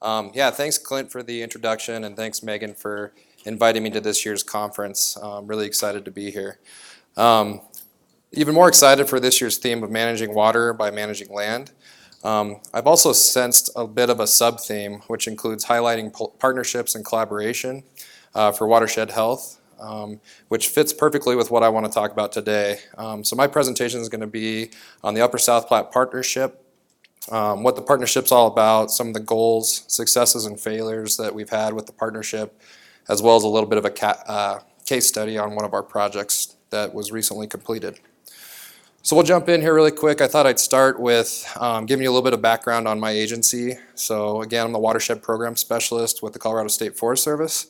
Yeah, thanks Clint for the introduction, and thanks Megan for inviting me to this year's conference. I'm really excited to be here. Um, Even more excited for this year's theme of managing water by managing land. I've also sensed a bit of a sub-theme, which includes highlighting partnerships and collaboration for watershed health, which fits perfectly with what I want to talk about today. So my presentation is going to be on the Upper South Platte Partnership, what the partnership's all about, some of the goals, successes, and failures that we've had with the partnership, as well as a little bit of a case study on one of our projects that was recently completed. So we'll jump in here really quick. I thought I'd start with giving you a little bit of background on my agency. So again, I'm the Watershed Program Specialist with the Colorado State Forest Service.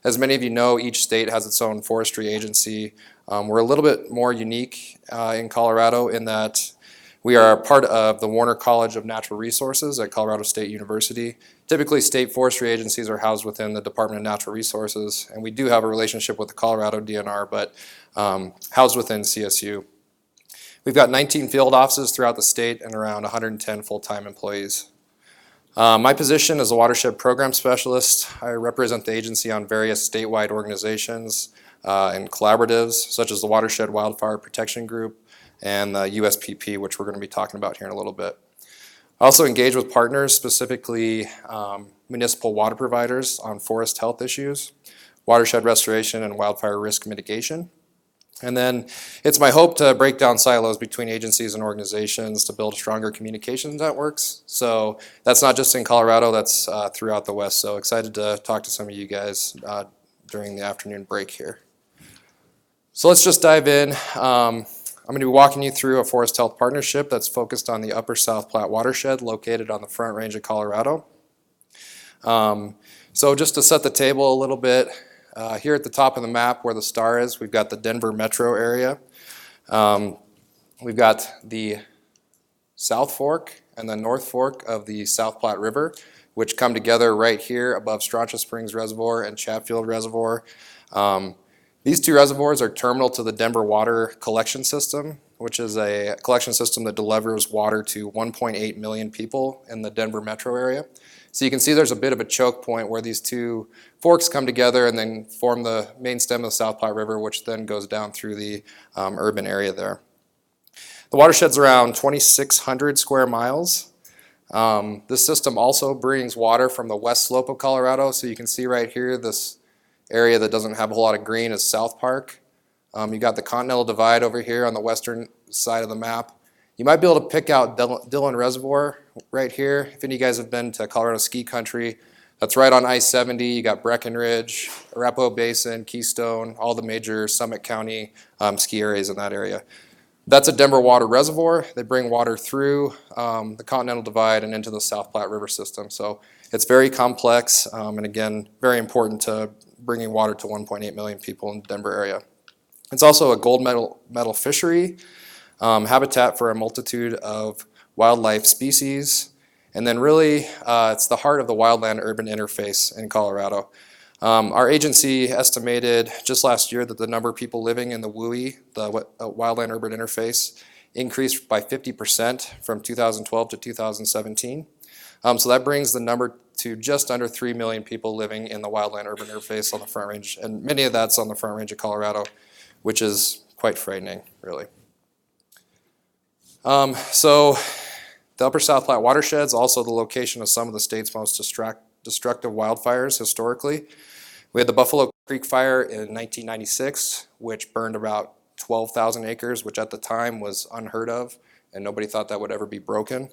As many of you know, each state has its own forestry agency. We're a little bit more unique in Colorado in that we are part of the Warner College of Natural Resources at Colorado State University. Typically, state forestry agencies are housed within the Department of Natural Resources, and we do have a relationship with the Colorado DNR, but housed within CSU. We've got 19 field offices throughout the state and around 110 full-time employees. My position is a Watershed Program Specialist. I represent the agency on various statewide organizations and collaboratives, such as the Watershed Wildfire Protection Group and the USPP, which we're going to be talking about here in a little bit. I also engage with partners, specifically municipal water providers, on forest health issues, watershed restoration, and wildfire risk mitigation. And then it's my hope to break down silos between agencies and organizations to build stronger communications networks. So that's not just in Colorado, that's throughout the West. So excited to talk to some of you guys during the afternoon break here. So let's just dive in. I'm going to be walking you through a forest health partnership that's focused on the Upper South Platte watershed located on the Front Range of Colorado. So just to set the table a little bit, here at the top of the map where the star is, we've got the Denver metro area. We've got the South Fork and the North Fork of the South Platte River, which come together right here above Strontia Springs Reservoir and Chatfield Reservoir. These two reservoirs are terminal to the Denver Water Collection System, which is a collection system that delivers water to 1.8 million people in the Denver metro area. So you can see there's a bit of a choke point where these two forks come together and then form the main stem of the South Platte River, which then goes down through the urban area there. The watershed's around 2,600 square miles. This system also brings water from the west slope of Colorado. So you can see right here, this area that doesn't have a whole lot of green is South Park. You got the Continental Divide over here on the western side of the map. You might be able to pick out Dillon Reservoir right here. If any of you guys have been to Colorado ski country, that's right on I-70. You got Breckenridge, Arapahoe Basin, Keystone, all the major Summit County ski areas in that area. That's a Denver Water Reservoir. They bring water through the Continental Divide and into the South Platte River system. So it's very complex and again, very important to bringing water to 1.8 million people in the Denver area. It's also a gold medal fishery, habitat for a multitude of wildlife species, and then really it's the heart of the wildland urban interface in Colorado. Our agency estimated just last year that the number of people living in the WUI, the wildland urban interface, increased by 50% from 2012 to 2017. So that brings the number to just under 3 million people living in the wildland urban interface on the Front Range, and many of that's on the Front Range of Colorado, which is quite frightening, really. So the Upper South Platte watershed is also the location of some of the state's most destructive wildfires historically. We had the Buffalo Creek Fire in 1996, which burned about 12,000 acres, which at the time was unheard of, and nobody thought that would ever be broken.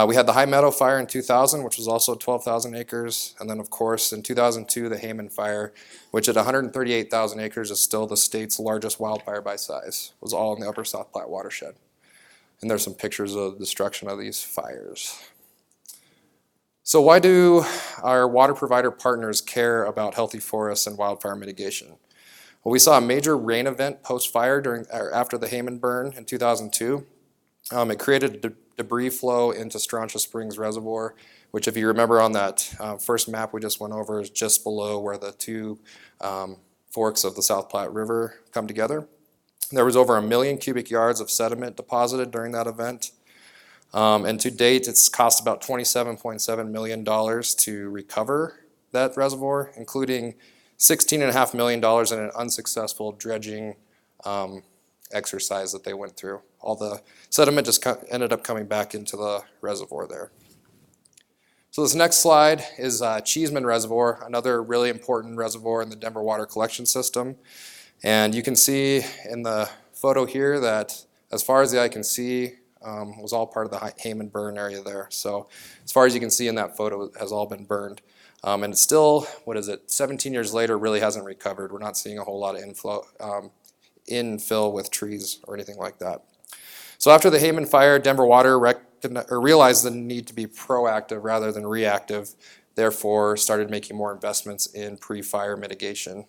We had the High Meadow Fire in 2000, which was also 12,000 acres. And then, of course, in 2002, the Heyman Fire, which at 138,000 acres is still the state's largest wildfire by size, was all in the Upper South Platte watershed. And there's some pictures of the destruction of these fires. So why do our water provider partners care about healthy forests and wildfire mitigation? Well, we saw a major rain event post-fire after the Heyman burn in 2002. It created a debris flow into Strontia Springs Reservoir, which if you remember on that first map we just went over is just below where the two forks of the South Platte River come together. There was over 1 million cubic yards of sediment deposited during that event. And to date, it's cost about $27.7 million to recover that reservoir, including $16.5 million in an unsuccessful dredging exercise that they went through. All the sediment just ended up coming back into the reservoir there. So this next slide is Cheeseman Reservoir, another really important reservoir in the Denver water collection system. And you can see in the photo here that as far as the eye can see, was all part of the Heyman burn area there. So as far as you can see in that photo, it has all been burned. And it's still, 17 years later, really hasn't recovered. We're not seeing a whole lot of infill with trees or anything like that. So after the Heyman fire, Denver Water realized the need to be proactive rather than reactive, therefore started making more investments in pre-fire mitigation,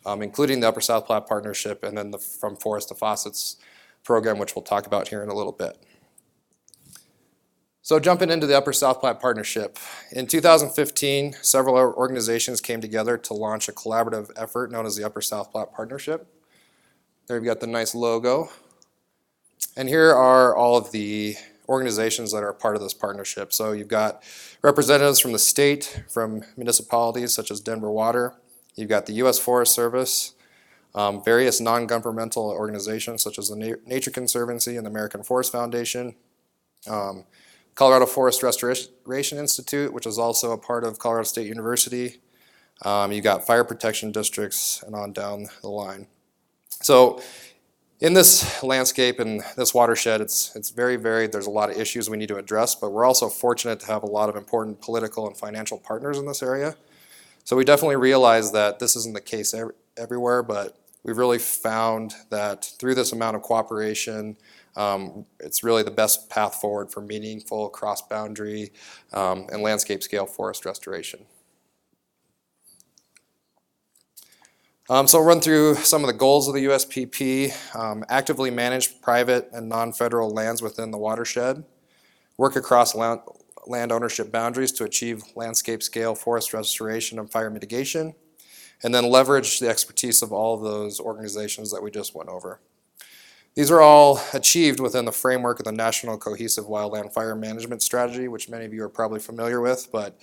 including the Upper South Platte Partnership and then the From Forest to Faucets program, which we'll talk about here in a little bit. So jumping into the Upper South Platte Partnership. In 2015, several organizations came together to launch a collaborative effort known as the Upper South Platte Partnership. There you've got the nice logo. And here are all of the organizations that are part of this partnership. So you've got representatives from the state, from municipalities such as Denver Water. You've got the U.S. Forest Service, various non-governmental organizations such as the Nature Conservancy and the American Forest Foundation, Colorado Forest Restoration Institute, which is also a part of Colorado State University. You've got fire protection districts and on down the line. So in this landscape and this watershed, it's very varied. There's a lot of issues we need to address, but we're also fortunate to have a lot of important political and financial partners in this area. So we definitely realize that this isn't the case everywhere, but we've really found that through this amount of cooperation, it's really the best path forward for meaningful cross-boundary and landscape scale forest restoration. So I'll run through some of the goals of the USPP. Actively manage private and non-federal lands within the watershed. Work across land ownership boundaries to achieve landscape scale forest restoration and fire mitigation. And then leverage the expertise of all of those organizations that we just went over. These are all achieved within the framework of the National Cohesive Wildland Fire Management Strategy, which many of you are probably familiar with, but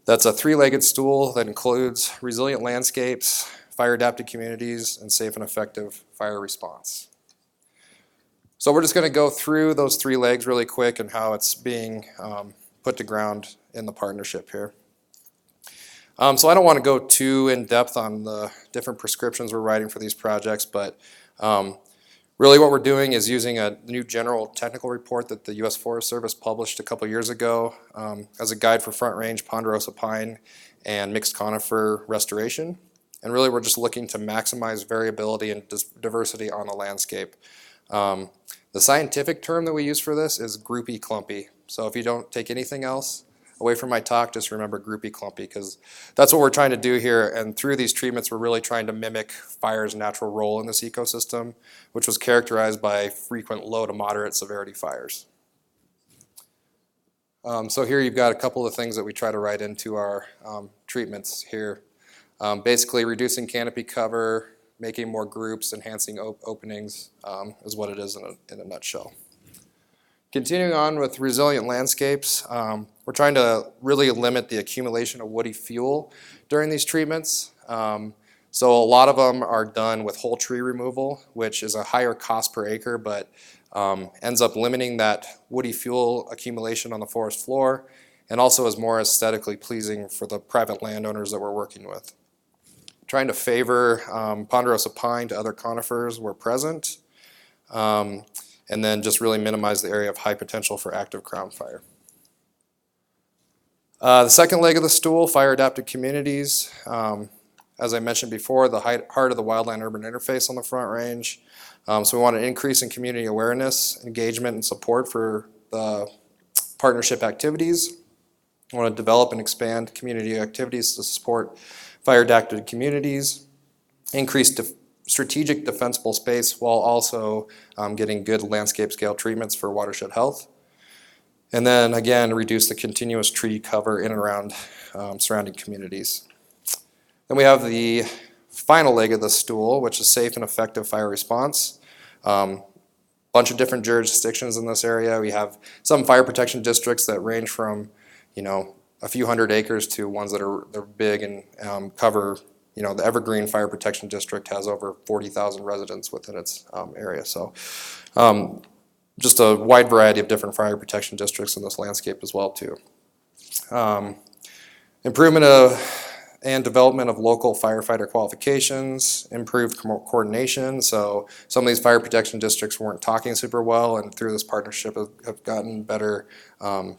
that's a three-legged stool that includes resilient landscapes, fire-adapted communities, and safe and effective fire response. So we're just going to go through those three legs really quick and how it's being put to ground in the partnership here. So I don't want to go too in-depth on the different prescriptions we're writing for these projects, but really what we're doing is using a new general technical report that the U.S. Forest Service published a couple years ago as a guide for front range ponderosa pine and mixed conifer restoration. And really we're just looking to maximize variability and diversity on the landscape. The scientific term that we use for this is groupy clumpy. So if you don't take anything else away from my talk, just remember groupy clumpy, because that's what we're trying to do here. And through these treatments, we're really trying to mimic fire's natural role in this ecosystem, which was characterized by frequent low to moderate severity fires. So here you've got a couple of things that we try to write into our treatments here. Basically reducing canopy cover, making more groups, enhancing openings is what it is in a nutshell. Continuing on with resilient landscapes, we're trying to really limit the accumulation of woody fuel during these treatments. So a lot of them are done with whole tree removal, which is a higher cost per acre, but ends up limiting that woody fuel accumulation on the forest floor, and also is more aesthetically pleasing for the private landowners that we're working with. Trying to favor ponderosa pine to other conifers where present, and then just really minimize the area of high potential for active crown fire. The second leg of the stool, fire-adapted communities. As I mentioned before, the heart of the wildland-urban interface on the Front Range. So we want an increase in community awareness, engagement, and support for the partnership activities. We want to develop and expand community activities to support fire-adapted communities, increase strategic defensible space while also getting good landscape scale treatments for watershed health. And then again, reduce the continuous tree cover in and around surrounding communities. Then we have the final leg of the stool, which is safe and effective fire response. bunch of different jurisdictions in this area. We have some fire protection districts that range from, a few hundred acres to ones that they're big and cover, the Evergreen Fire Protection District has over 40,000 residents within its area. So just a wide variety of different fire protection districts in this landscape as well too. Improvement of and development of local firefighter qualifications, improved coordination. So some of these fire protection districts weren't talking super well, and through this partnership have gotten better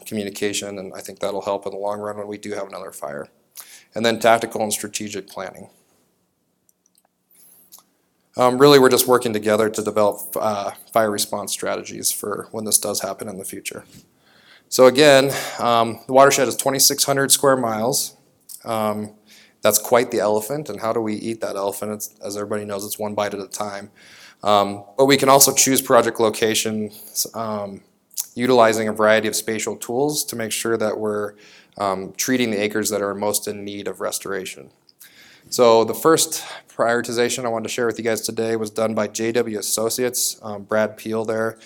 communication, and I think that'll help in the long run when we do have another fire. And then tactical and strategic planning. Really, we're just working together to develop fire response strategies for when this does happen in the future. So again, the watershed is 2,600 square miles. That's quite the elephant, and how do we eat that elephant? As everybody knows, it's one bite at a time. But we can also choose project locations utilizing a variety of spatial tools to make sure that we're treating the acres that are most in need of restoration. So the first prioritization I wanted to share with you guys today was done by JW Associates, Brad Peel there.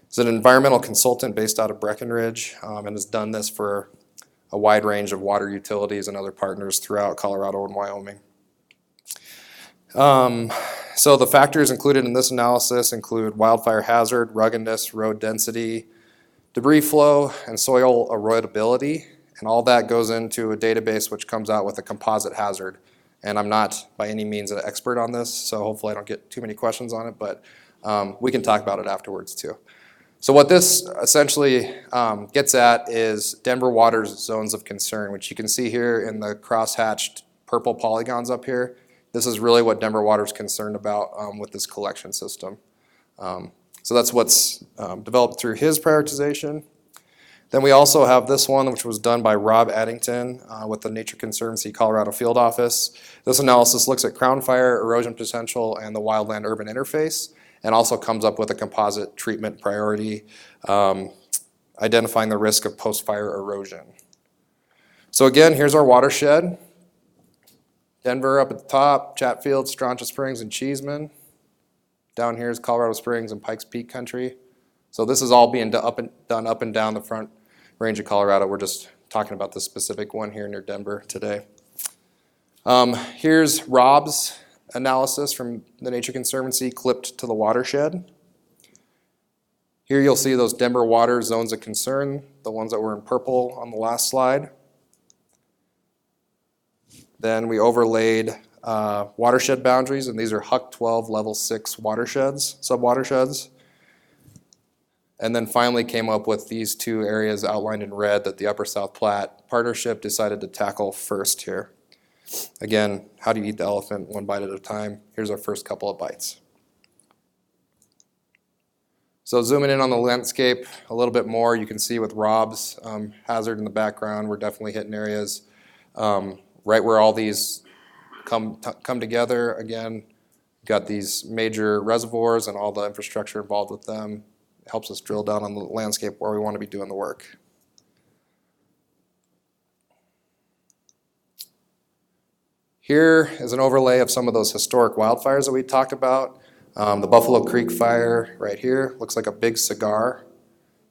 He's an environmental consultant based out of Breckenridge and has done this for a wide range of water utilities and other partners throughout Colorado and Wyoming. So the factors included in this analysis include wildfire hazard, ruggedness, road density, debris flow, and soil erodibility, and all that goes into a database which comes out with a composite hazard. And I'm not by any means an expert on this, so hopefully I don't get too many questions on it, but we can talk about it afterwards too. So what this essentially gets at is Denver Water's zones of concern, which you can see here in the cross-hatched purple polygons up here. This is really what Denver Water's concerned about with this collection system. So that's what's developed through his prioritization. Then we also have this one, which was done by Rob Addington with the Nature Conservancy Colorado Field Office. This analysis looks at crown fire, erosion potential, and the wildland urban interface, and also comes up with a composite treatment priority, identifying the risk of post-fire erosion. So again, here's our watershed. Denver up at the top, Chatfield, Strontia Springs, and Cheeseman. Down here is Colorado Springs and Pikes Peak country. So this is all being done up and down the front range of Colorado. We're just talking about the specific one here near Denver today. Here's Rob's analysis from the Nature Conservancy clipped to the watershed. Here you'll see those Denver Water zones of concern, the ones that were in purple on the last slide. Then we overlaid watershed boundaries, and these are HUC 12 level 6 watersheds, sub-watersheds. And then finally came up with these two areas outlined in red that the Upper South Platte Partnership decided to tackle first here. Again, how do you eat the elephant? One bite at a time. Here's our first couple of bites. So zooming in on the landscape a little bit more, you can see with Rob's hazard in the background, we're definitely hitting areas right where all these come together. Again, got these major reservoirs and all the infrastructure involved with them. It helps us drill down on the landscape where we want to be doing the work. Here is an overlay of some of those historic wildfires that we talked about. The Buffalo Creek fire right here looks like a big cigar.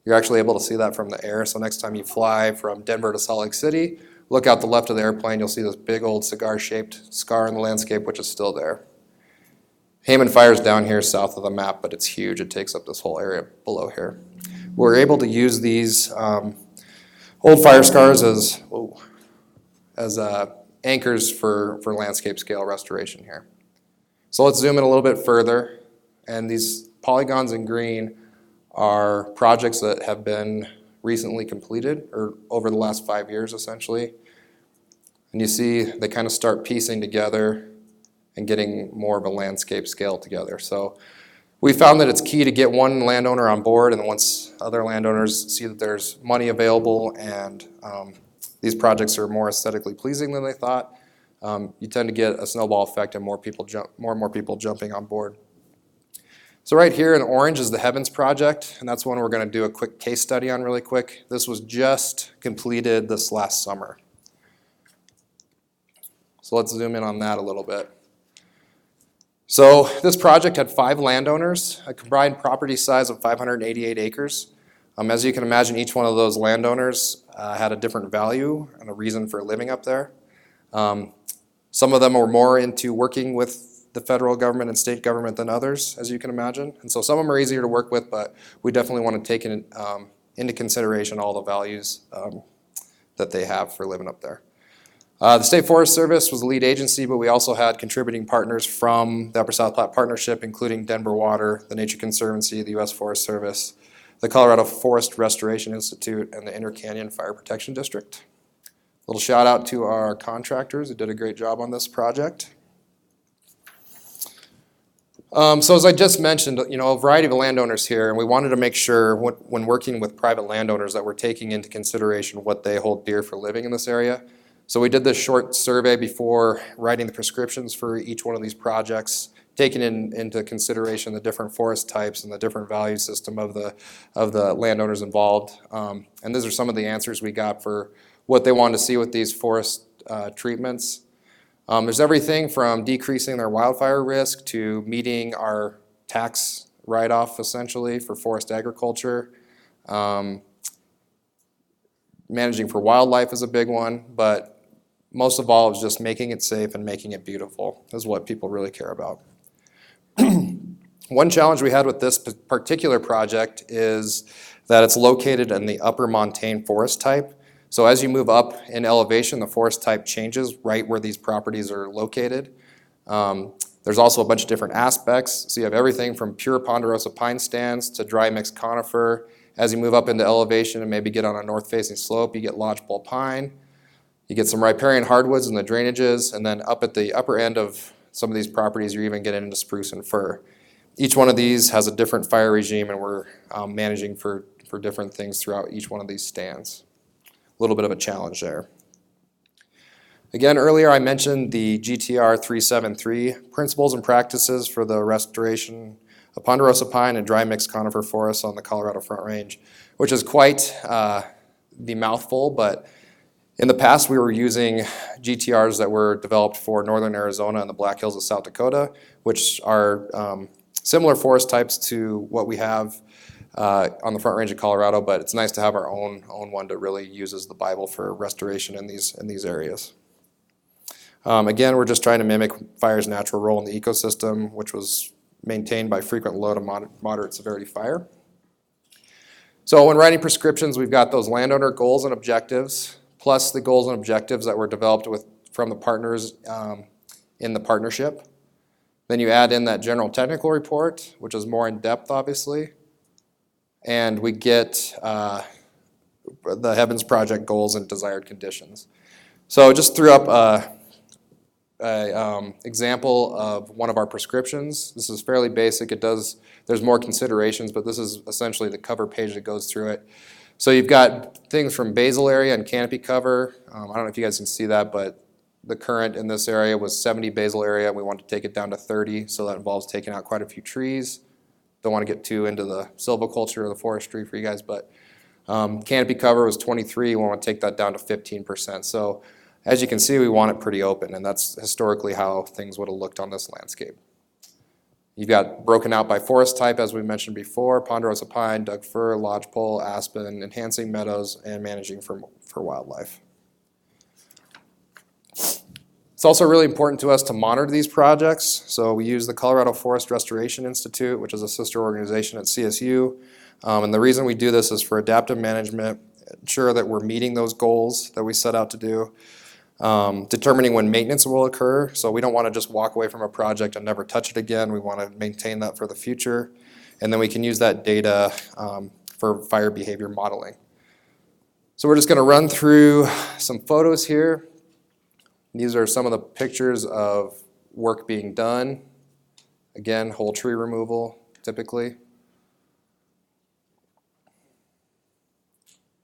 You're actually able to see that from the air. So next time you fly from Denver to Salt Lake City, look out the left of the airplane, you'll see this big old cigar-shaped scar in the landscape, which is still there. Heyman Fire is down here south of the map, but it's huge. It takes up this whole area below here. We're able to use these old fire scars as anchors for landscape scale restoration here. So let's zoom in a little bit further, and these polygons in green are projects that have been recently completed, or over the last 5 years essentially. And you see they kind of start piecing together and getting more of a landscape scale together. So we found that it's key to get one landowner on board, and once other landowners see that there's money available and these projects are more aesthetically pleasing than they thought, you tend to get a snowball effect and more and more people jumping on board. So right here in orange is the Heavens project, and that's one we're going to do a quick case study on really quick. This was just completed this last summer. So let's zoom in on that a little bit. So this project had 5 landowners, a combined property size of 588 acres. As you can imagine, each one of those landowners had a different value and a reason for living up there. Some of them were more into working with the federal government and state government than others, as you can imagine. And so some of them are easier to work with, but we definitely want to take into consideration all the values that they have for living up there. The State Forest Service was the lead agency, but we also had contributing partners from the Upper South Platte Partnership, including Denver Water, the Nature Conservancy, the U.S. Forest Service, the Colorado Forest Restoration Institute, and the Inner Canyon Fire Protection District. A little shout out to our contractors who did a great job on this project. So as I just mentioned, a variety of landowners here, and we wanted to make sure when working with private landowners that we're taking into consideration what they hold dear for living in this area. So we did this short survey before writing the prescriptions for each one of these projects, taking into consideration the different forest types and the different value system of the landowners involved. And these are some of the answers we got for what they wanted to see with these forest treatments. There's everything from decreasing their wildfire risk to meeting our tax write-off essentially for forest agriculture. Managing for wildlife is a big one, but most of all is just making it safe and making it beautiful is what people really care about. One challenge we had with this particular project is that it's located in the upper montane forest type. So as you move up in elevation, the forest type changes right where these properties are located. There's also a bunch of different aspects. So you have everything from pure ponderosa pine stands to dry mixed conifer. As you move up into elevation and maybe get on a north-facing slope, you get lodgepole pine. You get some riparian hardwoods in the drainages, and then up at the upper end of some of these properties, you're even getting into spruce and fir. Each one of these has a different fire regime, and we're managing for different things throughout each one of these stands. A little bit of a challenge there. Again, earlier I mentioned the GTR 373 principles and practices for the restoration of ponderosa pine and dry mixed conifer forests on the Colorado Front Range, which is quite the mouthful, but in the past we were using GTRs that were developed for northern Arizona and the Black Hills of South Dakota, which are similar forest types to what we have on the Front Range of Colorado, but it's nice to have our own one that really uses the Bible for restoration in these areas. Again, we're just trying to mimic fire's natural role in the ecosystem, which was maintained by frequent low to moderate severity fire. So when writing prescriptions, we've got those landowner goals and objectives, plus the goals and objectives that were developed from the partners in the partnership. Then you add in that general technical report, which is more in depth, obviously. And we get the Heavens Project goals and desired conditions. So just threw up an example of one of our prescriptions. This is fairly basic. There's more considerations, but this is essentially the cover page that goes through it. So you've got things from basal area and canopy cover. I don't know if you guys can see that, but the current in this area was 70 basal area. We want to take it down to 30, so that involves taking out quite a few trees. Don't want to get too into the silviculture or the forestry for you guys, but canopy cover was 23. We want to take that down to 15%. So as you can see, we want it pretty open, and that's historically how things would have looked on this landscape. You've got broken out by forest type, as we mentioned before: ponderosa pine, Doug fir, lodgepole, aspen, enhancing meadows, and managing for wildlife. It's also really important to us to monitor these projects. So we use the Colorado Forest Restoration Institute, which is a sister organization at CSU. And the reason we do this is for adaptive management, ensure that we're meeting those goals that we set out to do. Determining when maintenance will occur. So we don't want to just walk away from a project and never touch it again. We want to maintain that for the future. And then we can use that data for fire behavior modeling. So we're just going to run through some photos here. These are some of the pictures of work being done. Again, whole tree removal, typically.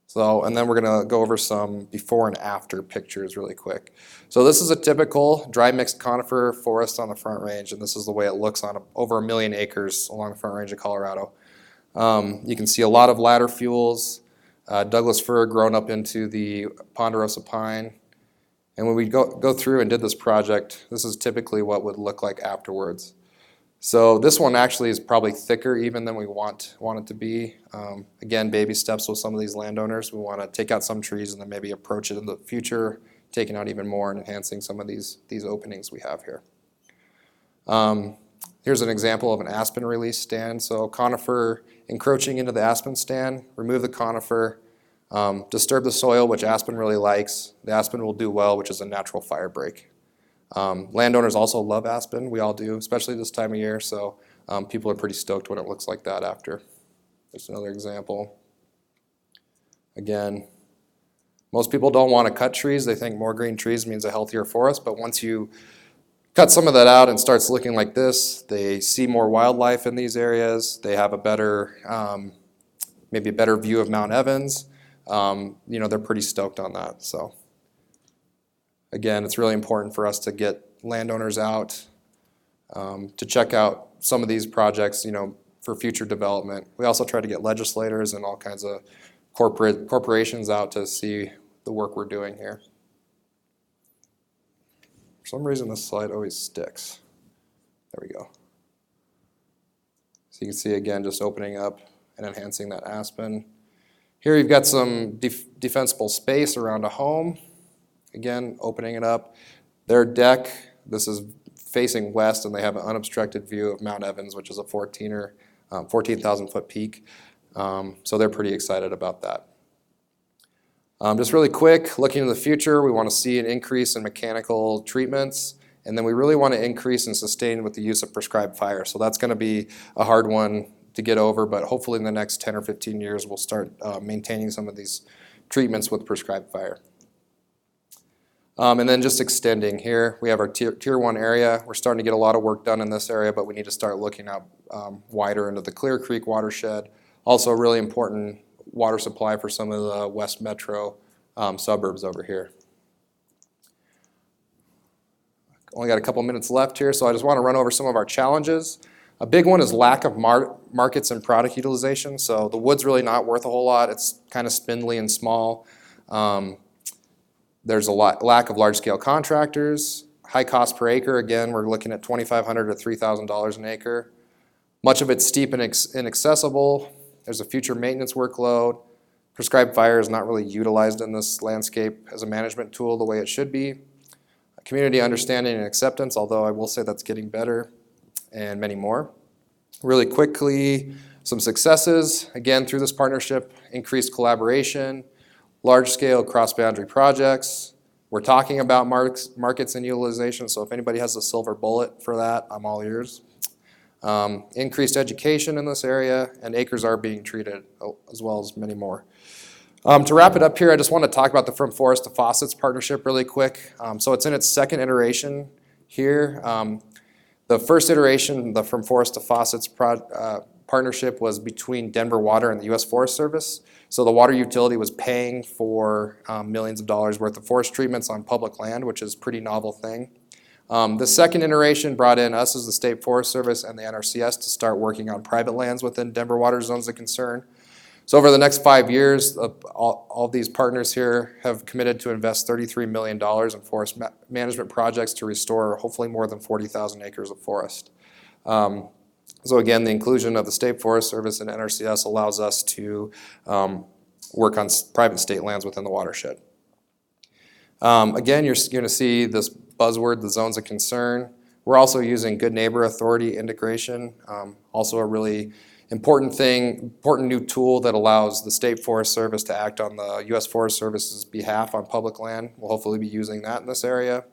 So, and then we're going to go over some before and after pictures really quick. So this is a typical dry mixed conifer forest on the Front Range, and this is the way it looks on over 1 million acres along the Front Range of Colorado. You can see a lot of ladder fuels, Douglas fir grown up into the ponderosa pine. And when we go through and did this project, this is typically what would look like afterwards. So this one actually is probably thicker even than we want it to be. Again, baby steps with some of these landowners. We want to take out some trees and then maybe approach it in the future, taking out even more and enhancing some of these openings we have here. Here's an example of an Aspen Release stand. So conifer encroaching into the aspen stand, remove the conifer, disturb the soil, which aspen really likes. The aspen will do well, which is a natural fire break. Landowners also love aspen. We all do, especially this time of year. So people are pretty stoked when it looks like that after. There's another example. Again, most people don't want to cut trees. They think more green trees means a healthier forest. But once you cut some of that out and starts looking like this, they see more wildlife in these areas. They have a better, maybe a better view of Mount Evans. They're pretty stoked on that. So again, it's really important for us to get landowners out to check out some of these projects, for future development. We also try to get legislators and all kinds of corporations out to see the work we're doing here. For some reason, this slide always sticks. There we go. So you can see again, just opening up and enhancing that aspen. Here you've got some defensible space around a home. Again, opening it up. Their deck, this is facing west, and they have an unobstructed view of Mount Evans, which is a 14,000 foot peak. So they're pretty excited about that. Just really quick, looking in the future, we want to see an increase in mechanical treatments, and then we really want to increase and sustain with the use of prescribed fire. So that's going to be a hard one to get over, but hopefully in the next 10 or 15 years, we'll start maintaining some of these treatments with prescribed fire. And then just extending here, we have our tier 1 area. We're starting to get a lot of work done in this area, but we need to start looking out wider into the Clear Creek watershed. Also a really important water supply for some of the West Metro suburbs over here. Only got a couple minutes left here, so I just want to run over some of our challenges. A big one is lack of markets and product utilization. So the wood's really not worth a whole lot. It's kind of spindly and small. There's a lack of large-scale contractors. High cost per acre, again, we're looking at $2,500 to $3,000 an acre. Much of it's steep and inaccessible. There's a future maintenance workload. Prescribed fire is not really utilized in this landscape as a management tool the way it should be. Community understanding and acceptance, although I will say that's getting better, and many more. Really quickly, some successes, again, through this partnership, increased collaboration, large-scale cross-boundary projects. We're talking about markets and utilization, so if anybody has a silver bullet for that, I'm all ears. Increased education in this area, and acres are being treated, as well as many more. To wrap it up here, I just want to talk about the From Forest to Faucets partnership really quick. So it's in its second iteration here. The first iteration, the From Forest to Faucets partnership, was between Denver Water and the U.S. Forest Service. So the water utility was paying for millions of dollars worth of forest treatments on public land, which is a pretty novel thing. The second iteration brought in us as the State Forest Service and the NRCS to start working on private lands within Denver Water zones of concern. So over the next 5 years, all these partners here have committed to invest $33 million in forest management projects to restore hopefully more than 40,000 acres of forest. So again, the inclusion of the State Forest Service and NRCS allows us to work on private state lands within the watershed. Again, you're going to see this buzzword, the zones of concern. We're also using good neighbor authority integration, also a really important new tool that allows the State Forest Service to act on the U.S. Forest Service's behalf on public land. We'll hopefully be using that in this area.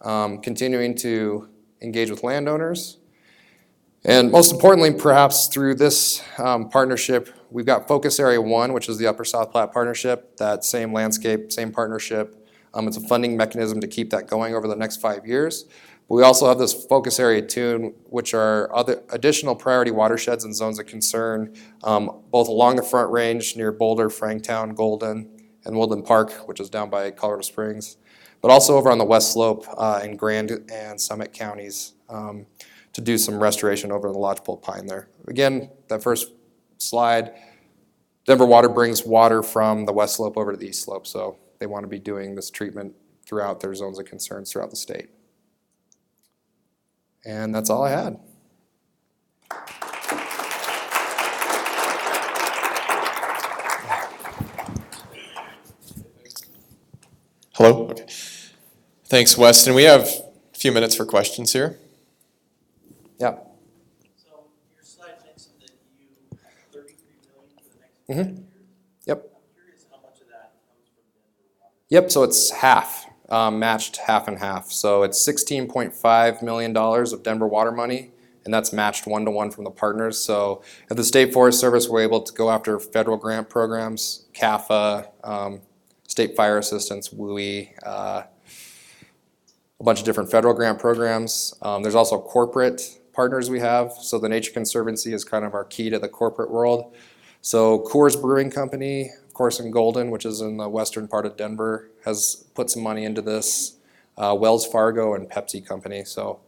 Continuing to engage with landowners. And most importantly, perhaps through this partnership, we've got Focus Area 1, which is the Upper South Platte Partnership, that same landscape, same partnership. It's a funding mechanism to keep that going over the next 5 years. But we also have this Focus Area 2, which are other additional priority watersheds and zones of concern, both along the Front Range near Boulder, Franktown, Golden, and Woodland Park, which is down by Colorado Springs, but also over on the West Slope in Grand and Summit counties to do some restoration over in the Lodgepole Pine there. Again, that first slide, Denver Water brings water from the West Slope over to the East Slope, so they want to be doing this treatment throughout their zones of concerns throughout the state. And that's all I had. Hello? Okay. Thanks, Weston. We have a few minutes for questions here. Yeah. So your slide mentioned that you have 33 million for the next 5 Mm-hmm. years. Yep. I'm curious how much of that comes from Denver Water. Yep, so it's half, matched half and half. So it's $16.5 million of Denver Water money, and that's matched 1-to-1 from the partners. So at the State Forest Service, we're able to go after federal grant programs, CAFA, State Fire Assistance, WUI, a bunch of different federal grant programs. There's also corporate partners we have. So the Nature Conservancy is kind of our key to the corporate world. So Coors Brewing Company, of course in Golden, which is in the western part of Denver, has put some money into this. Wells Fargo and Pepsi Company. So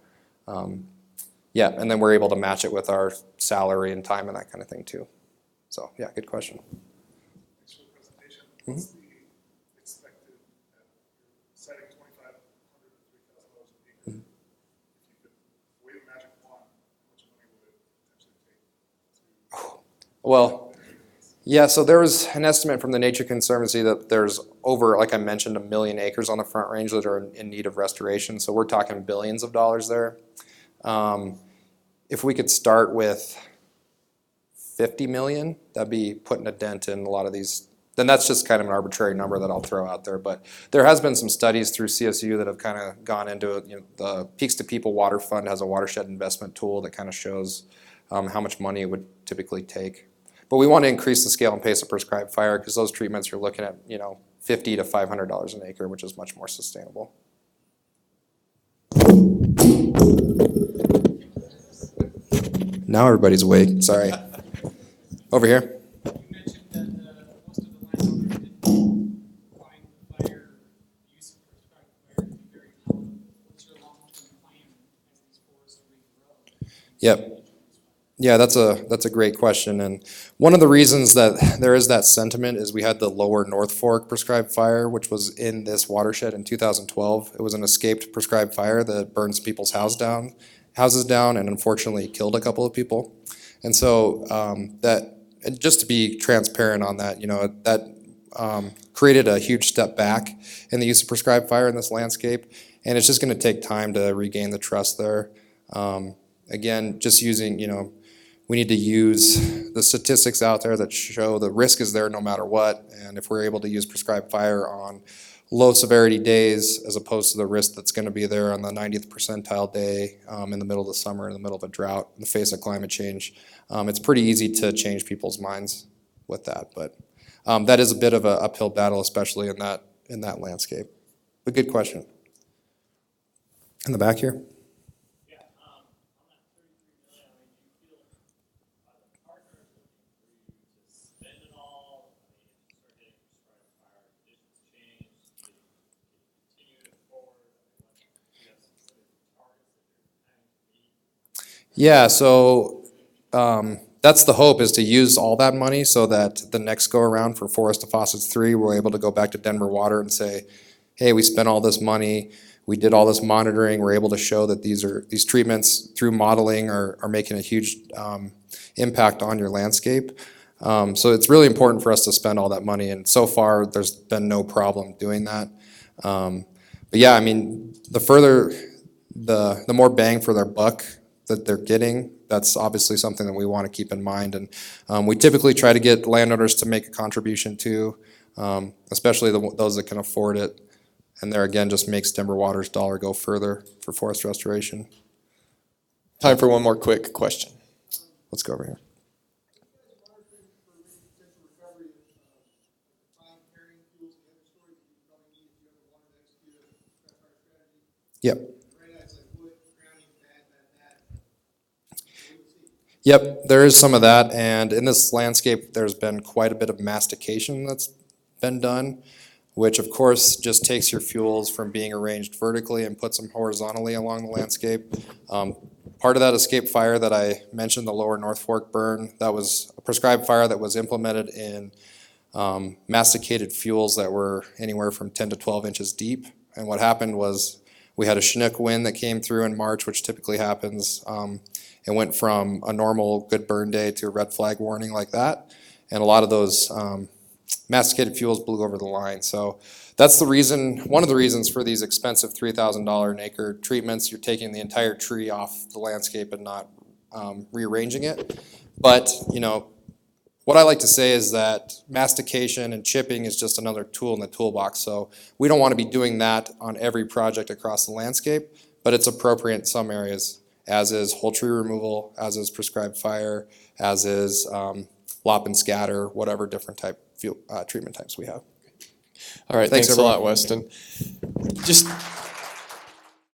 yeah, and then we're able to match it with our salary and time and that kind of thing too. So yeah, good question. Thanks for the presentation. What's the expected, citing $2,500 to $3,000 an acre? If you could wave a magic wand, how much money would it potentially take to? Well, yeah, so there was an estimate from the Nature Conservancy that there's over, like I mentioned, 1 million acres on the Front Range that are in need of restoration. So we're talking billions of dollars there. If we could start with 50 million, that'd be putting a dent in a lot of these. Then that's just kind of an arbitrary number that I'll throw out there. But there has been some studies through CSU that have kind of gone into it. You know, the Peaks to People Water Fund has a watershed investment tool that kind of shows how much money it would typically take. But we want to increase the scale and pace of prescribed fire because those treatments you're looking at, you know, $50 to $500 an acre, which is much more sustainable. Now everybody's awake. Sorry. Over here. You mentioned that most of the landowners didn't find the fire, use of prescribed fire to be very common. What's your long-term plan as these forests regrow? Yep. Yeah, that's a great question. And one of the reasons that there is that sentiment is we had the lower North Fork prescribed fire, which was in this watershed in 2012. It was an escaped prescribed fire that burned some people's houses down, and unfortunately killed a couple of people. And so and just to be transparent on that, you know, that created a huge step back in the use of prescribed fire in this landscape, and it's just going to take time to regain the trust there. Again, just using, you know, we need to use the statistics out there that show the risk is there no matter what, and if we're able to use prescribed fire on low severity days as opposed to the risk that's going to be there on the 90th percentile day in the middle of the summer, in the middle of a drought, in the face of climate change, it's pretty easy to change people's minds with that. But that is a bit of an uphill battle, especially in that landscape. But good question. In the back here. Yeah, on that 33 million, I mean, do you feel, are the partners looking for you to spend it all? I mean, if you start getting prescribed fire, conditions change, can you continue it forward? I mean, do you have specific targets that you're planning to meet? Yeah, so that's the hope, is to use all that money so that the next go around for Forest to Faucets 3, we're able to go back to Denver Water and say, hey, we spent all this money, we did all this monitoring, we're able to show that these treatments through modeling are making a huge impact on your landscape. So it's really important for us to spend all that money, and so far there's been no problem doing that. But yeah, I mean, the more bang for their buck that they're getting, that's obviously something that we want to keep in mind. And we typically try to get landowners to make a contribution too, especially those that can afford it. And there again, just makes Denver Water's dollar go further for forest restoration. Time for one more quick question. Let's go over here. Yep. Yep, there is some of that, and in this landscape, there's been quite a bit of mastication that's been done, which of course just takes your fuels from being arranged vertically and puts them horizontally along the landscape. Part of that escape fire that I mentioned, the lower North Fork burn, that was a prescribed fire that was implemented in masticated fuels that were anywhere from 10 to 12 inches deep. And what happened was we had a Chinook wind that came through in March, which typically happens. It went from a normal good burn day to a red flag warning like that. And a lot of those masticated fuels blew over the line. So that's the reason, one of the reasons for these expensive $3,000 an acre treatments. You're taking the entire tree off the landscape and not rearranging it. But, you know, what I like to say is that mastication and chipping is just another tool in the toolbox. So we don't want to be doing that on every project across the landscape, but it's appropriate in some areas, as is whole tree removal, as is prescribed fire, as is lop and scatter, whatever different type fuel, treatment types we have. All right, Thanks, thanks a lot, everyone. Weston. Just